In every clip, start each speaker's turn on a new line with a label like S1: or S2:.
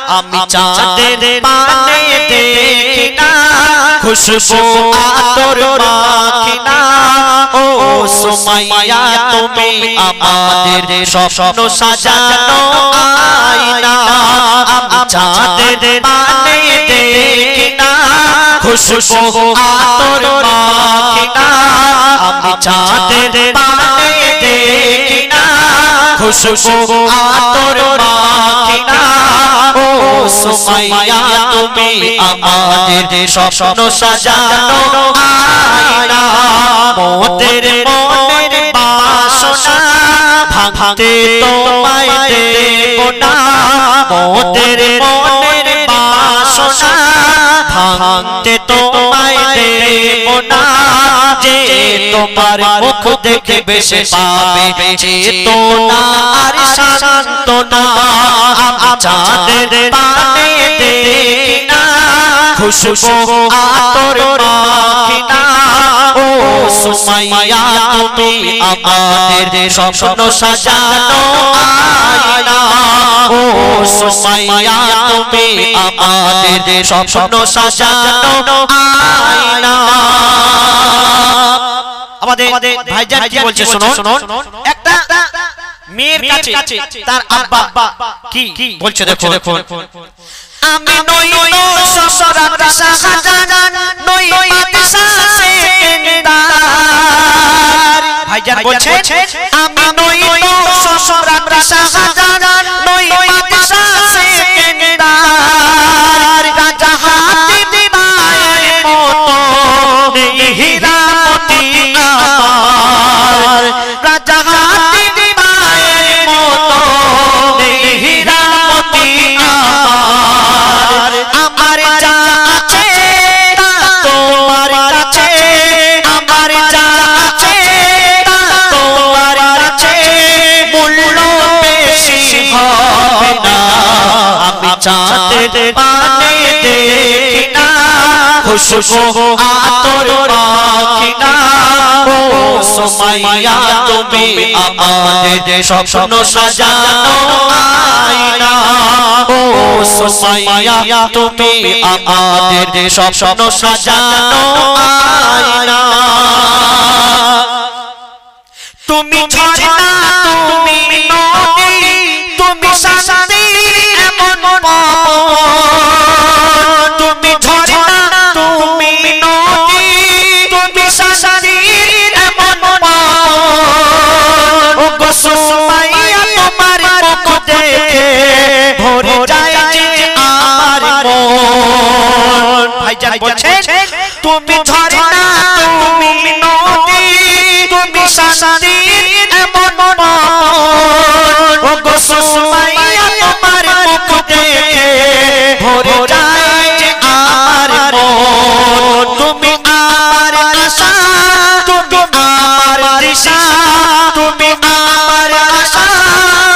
S1: আমি চাঁদের পানে দেখি না খুশবু আতর মাখি না ও সুমাইয়া তুমি আমাদের স্বপ্ন সাজানো আয়না আমি চাঁদের পানে দেখি না খুশবু আতর মাখি না আমি চাঁদের পানে দেখি না খুশবু আতর মাখি না ও সুমাইয়া তুমি আমাদের স্বপ্ন সাজানো আয়না মোদের মনের বাসনা ভাঙতে তোমায় দেব না মোদের মনের বাসনা ভাঙতে তোমায় দেব না যে তোমার মুখ দেখে বেশি পাবে চেতনা আর সান্ত্বনা আমি চাঁদের পানে দেখি না খুশবু আতর মাখি না ও সুমাইয়া তুমি আমাদের স্বপ্ন সাজানো আয়না ও সুমাইয়া তুমি আমাদের স্বপ্ন সাজানো আয়না আমাদের ভাইজান কি বলছে শুনুন একটা মেয়ের কাছে তার আব্বা কি বলছে দেখো আমি নই তো সসরাত শাহজাহান নই বাদশা সেকেন্দার ভাইজান বলছে আমি নই তো সসরাত শাহজাহান নই বাদশা সেকেন্দার রাজা হাতিম মায়ের মতো নেই হীরামতি আমার রাজা হাতিম মায়ের মতো নেই হীরামতি আমার যা আছে তা তোমার কাছে আমার যা আছে তা তোমার কাছে মূল্য বেশি হবে না আমি চাঁদের পানে দেখি না খুশবু আতর মাখি না ও সুমাইয়া তুমি আমাদের স্বপ্ন সাজানো আয়না ও সুমাইয়া তুমি আমাদের স্বপ্ন সাজানো আয়না তুমি ঝর্ণা তুমি নদী তুমি শান্তি এমন তুমি ঝর্ণা তুমি নদী তুমি শান্তি এমন ও গো সুমাইয়া তোমার মুখ দেখে ভরে যায় যে আমার মন ভাইজান বলছে তুমি ঝর্ণা তুমি নদী তুমি শান্তি এমন ও গো সুমাইয়া তোমার মুখ দেখে ভরে যায় যে আমার মন তুমি আমার আশা তুমি আমার দিশা তুমি আমার আশা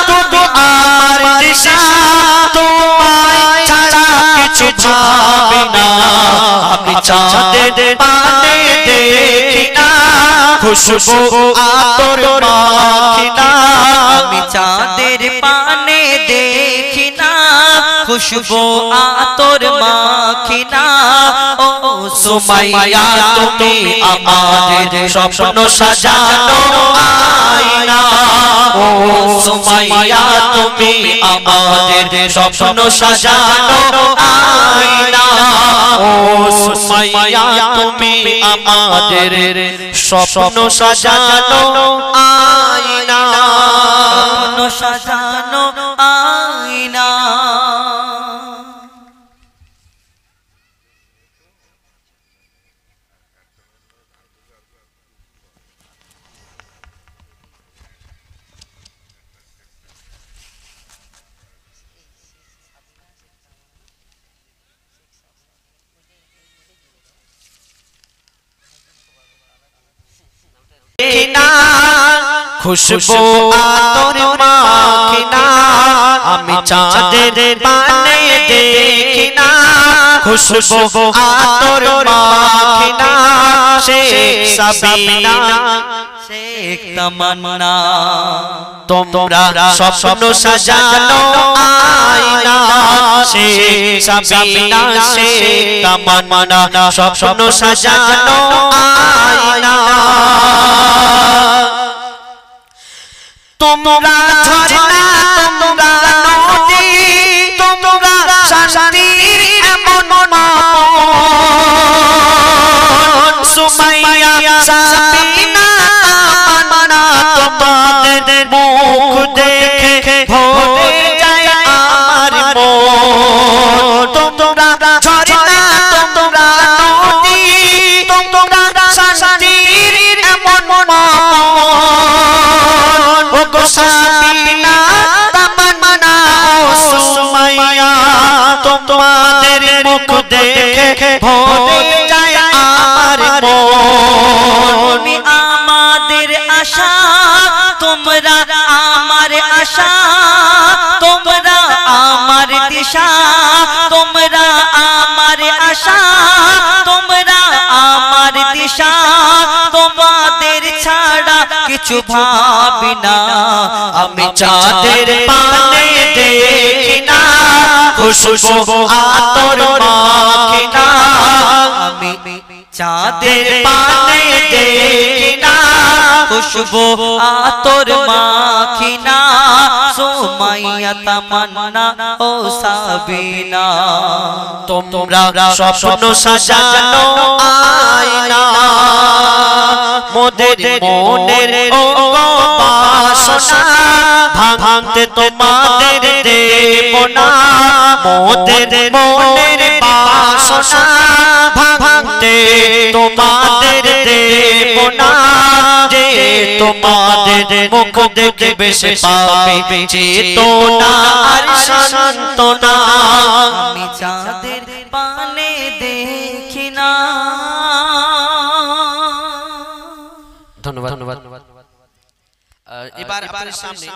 S1: তুমি আমার দিশা তোমায় ছাড়া কিছু ভাবি না আমি চাঁদের পানে দেখি না খুশবু আতর মাখি না
S2: আমি চাঁদের পানে দেখি না খুশবু আতর মাখি না ও
S1: সুমাইয়া তুমি আমাদের স্বপ্ন সাজানো আয়না ও সুমাইয়া তুমি আমাদের স্বপ্ন সাজানো আয়না ও সুমাইয়া তুমি আমাদের স্বপ্ন সাজানো আয়না
S2: স্বপ্ন সাজানো আয়না
S1: খুশবু আতর মাখি না আমি চাঁদের পানে দেখি না খুশবু আতর মাখি না শেখ সাবিনা
S2: শেখ তামান্না
S1: তোমরা স্বপ্ন সাজানো আয়না সে সাবিনা সে তামান্না স্বপ্ন সাজানো আয়না তোমরা ঝরনা তোমরা নদী তোমরা শান্তির এমন মন সুমাইয়া সাবিনা তামান্না তোমাদের মুখ দেখে ভরে যায় আমার মন তোমরা ঝরনা তোমরা নদী তোমরা শান্তির এমন মন ও গো সাবিনা তামান্না সুমাইয়া তোমাদের মুখ দেখে ভরে যায় আমার মন
S2: আমাদের আশা তোমরা আমার আশা তোমরা আমার দিশা তোমরা আমার আশা তোমরা আমার দিশা তোমাদের ছাড়া কিছু ভাবি না
S1: আমি চাঁদের পানে দেখি না খুশবু আতর মাখি না
S2: আমি
S1: চাঁদের পানে দেখি না
S2: খুশবু আতর মাখি না সুমাইয়া তামান্না ও সাবিনা
S1: তোমরা স্বপ্ন সাজানো আয়না মোদের মনের ও বাসনা ভাঙতে তোমাদের দেব না মোদের মনের বাসনা ভাঙতে তোমাদের দেব না যে তোমাদের মুখ দেখবে সে পাবে চেতনা আর সান্তনা
S2: আমি চাঁদের পানে দেখি না
S1: ধন্যবাদ এবার আপনার সামনে